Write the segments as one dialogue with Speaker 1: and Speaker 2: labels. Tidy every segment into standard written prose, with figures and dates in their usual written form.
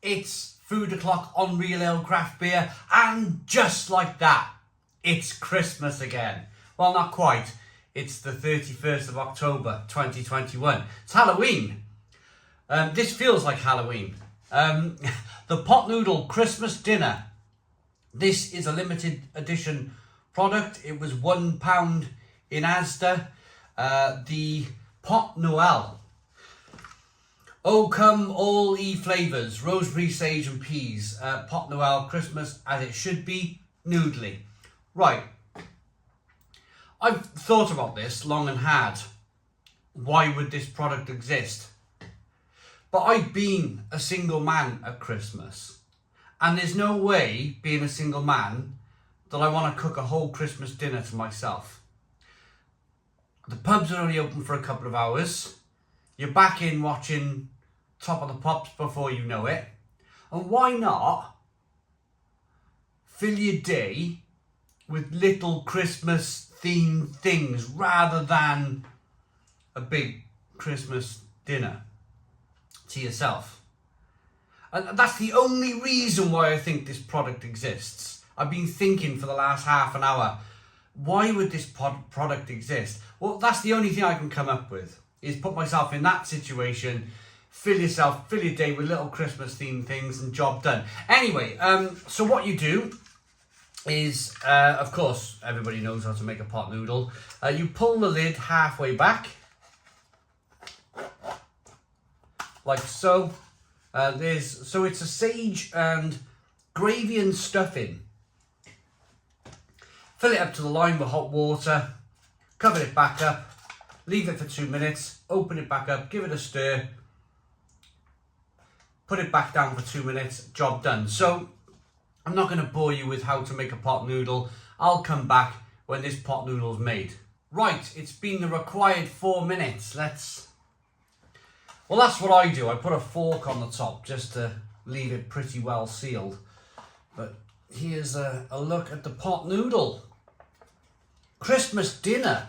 Speaker 1: It's food o'clock on Real Ale Craft Beer, and just like that, it's Christmas again. Well, not quite. It's the 31st of October 2021. It's Halloween. This feels like Halloween. The Pot Noodle Christmas Dinner. This is a limited edition product. It was £1 in Asda. The Pot Noel. Oh, come all ye flavours, rosemary, sage and peas. Pot Noel, Christmas as it should be, noodly. Right, I've thought about this long and hard. Why would this product exist? But I've been a single man at Christmas. And there's no way, being a single man, that I want to cook a whole Christmas dinner to myself. The pubs are only open for a couple of hours. You're back in watching Top of the Pops before you know it. And why not fill your day with little Christmas themed things rather than a big Christmas dinner to yourself? And that's the only reason why I think this product exists. I've been thinking for the last half an hour, why would this product exist? Well, that's the only thing I can come up with, is put myself in that situation, fill your day with little Christmas themed things and job done. Anyway, so what you do is, of course, everybody knows how to make a pot noodle. You pull the lid halfway back, like so. So it's a sage and gravy and stuffing. Fill it up to the line with hot water, cover it back up, leave it for 2 minutes, open it back up, give it a stir, put it back down for 2 minutes, job done. So I'm not going to bore you with how to make a pot noodle. I'll come back when this pot noodle's made. Right, it's been the required 4 minutes. Well, that's what I do. I put a fork on the top just to leave it pretty well sealed. But here's a look at the pot noodle. Christmas dinner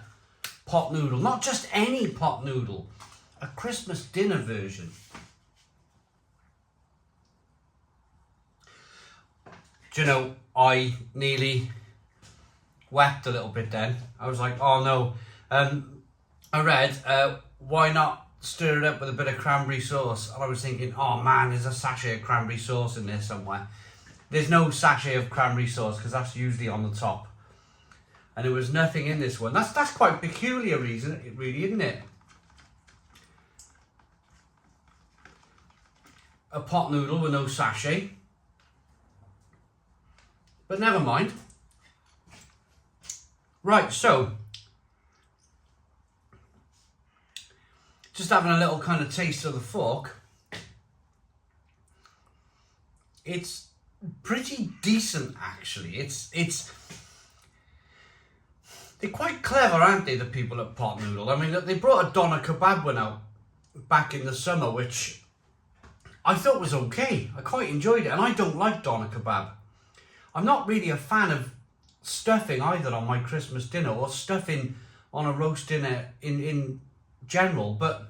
Speaker 1: pot noodle. Not just any pot noodle. A Christmas dinner version. Do you know, I nearly wept a little bit then. I was like, oh no. I read, why not stir it up with a bit of cranberry sauce? And I was thinking, oh man, there's a sachet of cranberry sauce in there somewhere. There's no sachet of cranberry sauce because that's usually on the top. And there was nothing in this one. That's quite peculiar reason, really, isn't it? A pot noodle with no sachet. But never mind. Right, so just having a little kind of taste of the fork. It's pretty decent, actually. They're quite clever, aren't they, the people at Pot Noodle? I mean, they brought a doner kebab one out back in the summer, which I thought was okay. I quite enjoyed it, and I don't like doner kebab. I'm not really a fan of stuffing either on my Christmas dinner, or stuffing on a roast dinner in general, but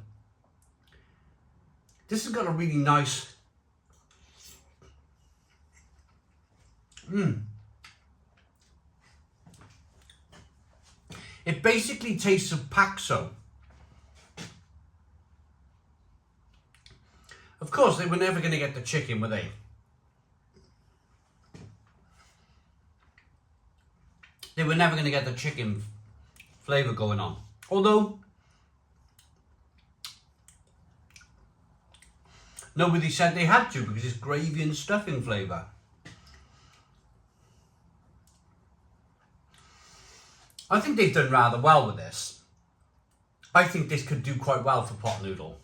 Speaker 1: this has got a really nice It basically tastes of Paxo. Of course, they were never going to get the chicken, were they? They were never going to get the chicken flavour going on. Although nobody said they had to, because it's gravy and stuffing flavour. I think they've done rather well with this. I think this could do quite well for pot noodle.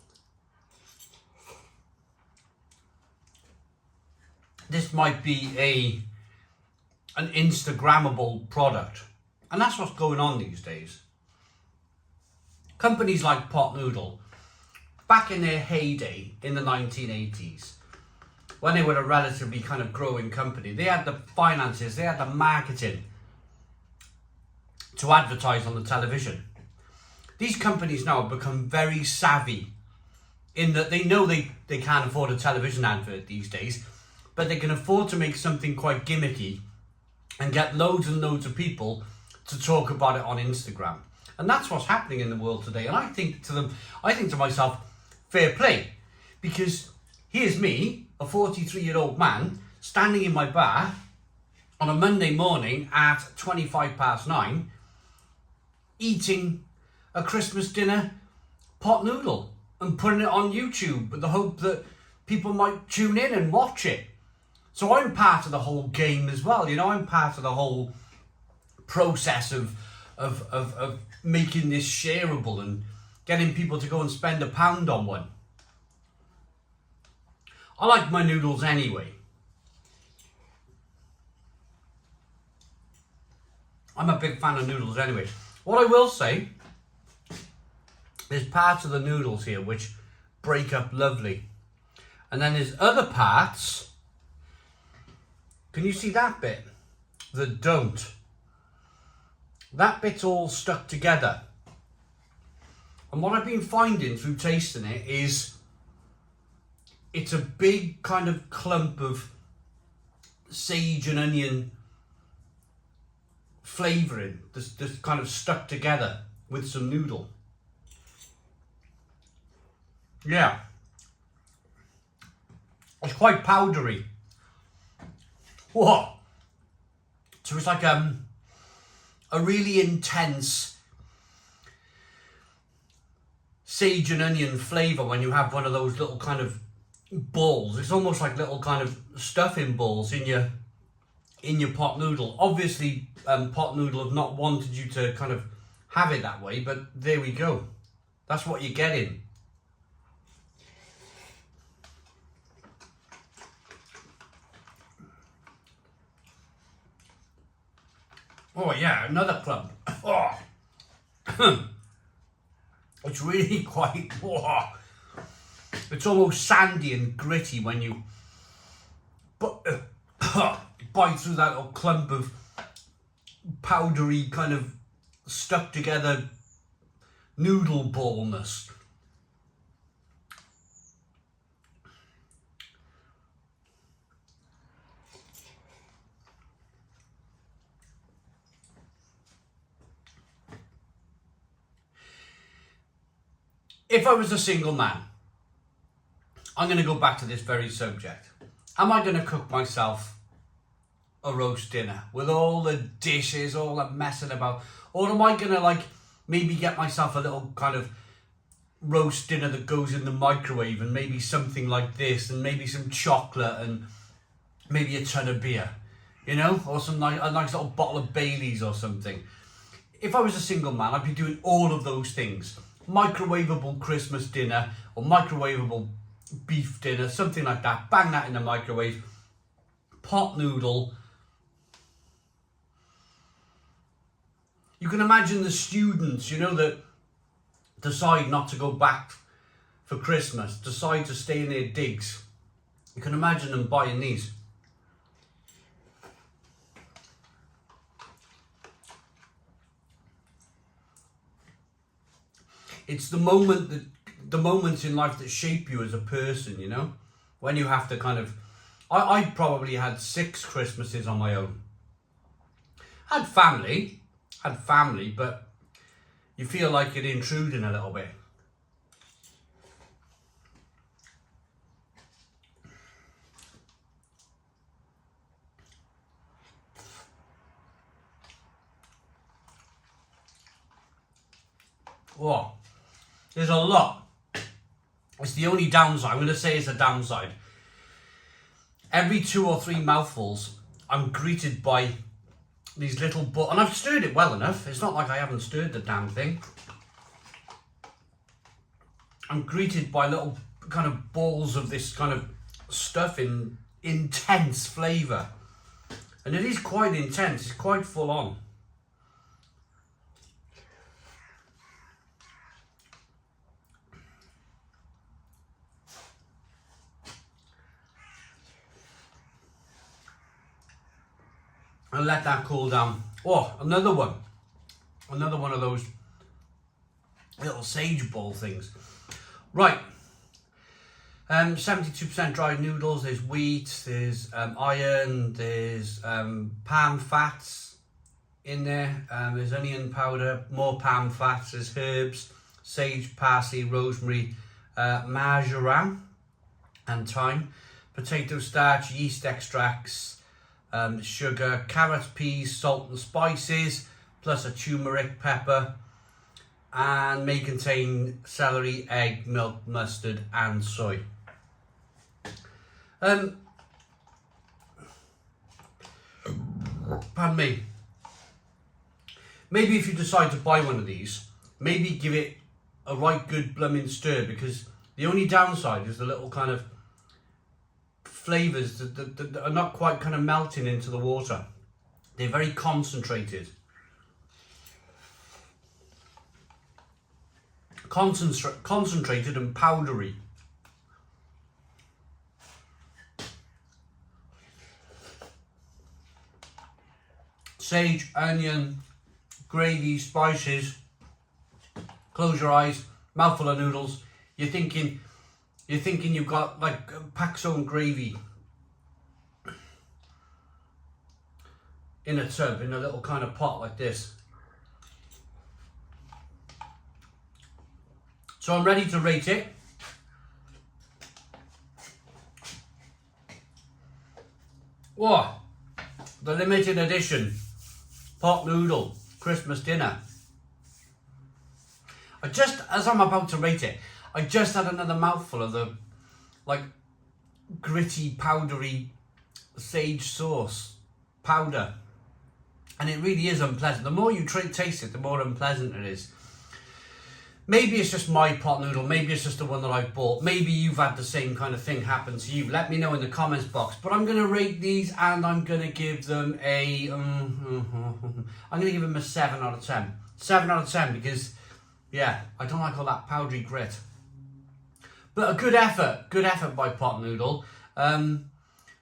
Speaker 1: This might be an Instagrammable product. And that's what's going on these days. Companies like Pot Noodle, back in their heyday in the 1980s, when they were a relatively kind of growing company, they had the finances, they had the marketing to advertise on the television. These companies now have become very savvy in that they know they can't afford a television advert these days, but they can afford to make something quite gimmicky and get loads and loads of people to talk about it on Instagram. And that's what's happening in the world today. And I think to myself, fair play. Because here's me, a 43-year-old man, standing in my bar on a Monday morning at 9:25, eating a Christmas dinner pot noodle and putting it on YouTube with the hope that people might tune in and watch it. So I'm part of the whole game as well, you know, I'm part of the whole process of making this shareable and getting people to go and spend £1 on one. I like my noodles anyway. I'm a big fan of noodles anyway. What I will say, there's parts of the noodles here which break up lovely. And then there's other parts, can you see that bit? That don't. That bit's all stuck together. And what I've been finding through tasting it is it's a big kind of clump of sage and onion flavouring that's kind of stuck together with some noodle. Yeah. It's quite powdery. Whoa. So it's like a really intense sage and onion flavour when you have one of those little kind of balls. It's almost like little kind of stuffing balls in your pot noodle. Obviously, pot noodle have not wanted you to kind of have it that way, but there we go. That's what you're getting. Oh yeah, another clump. Oh. It's really quite, oh. It's almost sandy and gritty when you bite through that little clump of powdery kind of stuck together noodle ballness. If I was a single man, I'm going to go back to this very subject. Am I going to cook myself a roast dinner with all the dishes, all the messing about? Or am I going to like maybe get myself a little kind of roast dinner that goes in the microwave and maybe something like this and maybe some chocolate and maybe a ton of beer, you know, or a nice little bottle of Baileys or something. If I was a single man, I'd be doing all of those things. Microwavable Christmas dinner or microwavable beef dinner, something like that. Bang that in the microwave. Pot noodle. You can imagine the students, you know, that decide not to go back for Christmas, decide to stay in their digs. You can imagine them buying these. It's the moments in life that shape you as a person, you know? When you have to kind of... I probably had 6 Christmases on my own. Had family, but you feel like you're intruding a little bit. Oh, there's a lot. It's the only downside. I'm going to say it's a downside. Every 2 or 3 mouthfuls, I'm greeted by these little and I've stirred it well enough. It's not like I haven't stirred the damn thing. I'm greeted by little kind of balls of this kind of stuff in intense flavour. And it is quite intense. It's quite full on. And let that cool down. Oh, another one of those little sage ball things. Right, 72% dried noodles, there's wheat, there's iron, there's palm fats in there, there's onion powder, more palm fats, there's herbs, sage, parsley, rosemary, marjoram and thyme, potato starch, yeast extracts, sugar, carrots, peas, salt and spices, plus a turmeric pepper, and may contain celery, egg, milk, mustard and soy. Pardon me. Maybe if you decide to buy one of these, maybe give it a right good blooming stir, because the only downside is the little kind of flavours that are not quite kind of melting into the water. They're very concentrated. Concentrated and powdery. Sage, onion, gravy, spices. Close your eyes, mouthful of noodles. You're thinking you've got like Paxone gravy in a tub, in a little kind of pot like this. So I'm ready to rate it. Whoa, the limited edition pot noodle Christmas dinner. As I'm about to rate it, I just had another mouthful of the like gritty, powdery sage sauce powder, and it really is unpleasant. The more you taste it, the more unpleasant it is. Maybe it's just my pot noodle, maybe it's just the one that I bought, maybe you've had the same kind of thing happen to you. Let me know in the comments box. But I'm going to rate these, and I'm going to give them a 7 out of 10. 7 out of 10 because, yeah, I don't like all that powdery grit. But a good effort by Pot Noodle. We're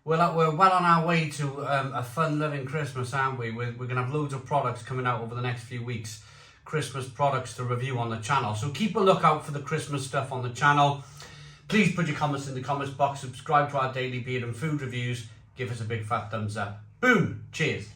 Speaker 1: well on our way to a fun-loving Christmas, aren't we? We're going to have loads of products coming out over the next few weeks. Christmas products to review on the channel. So keep a lookout for the Christmas stuff on the channel. Please put your comments in the comments box. Subscribe to our daily beard and food reviews. Give us a big fat thumbs up. Boom! Cheers!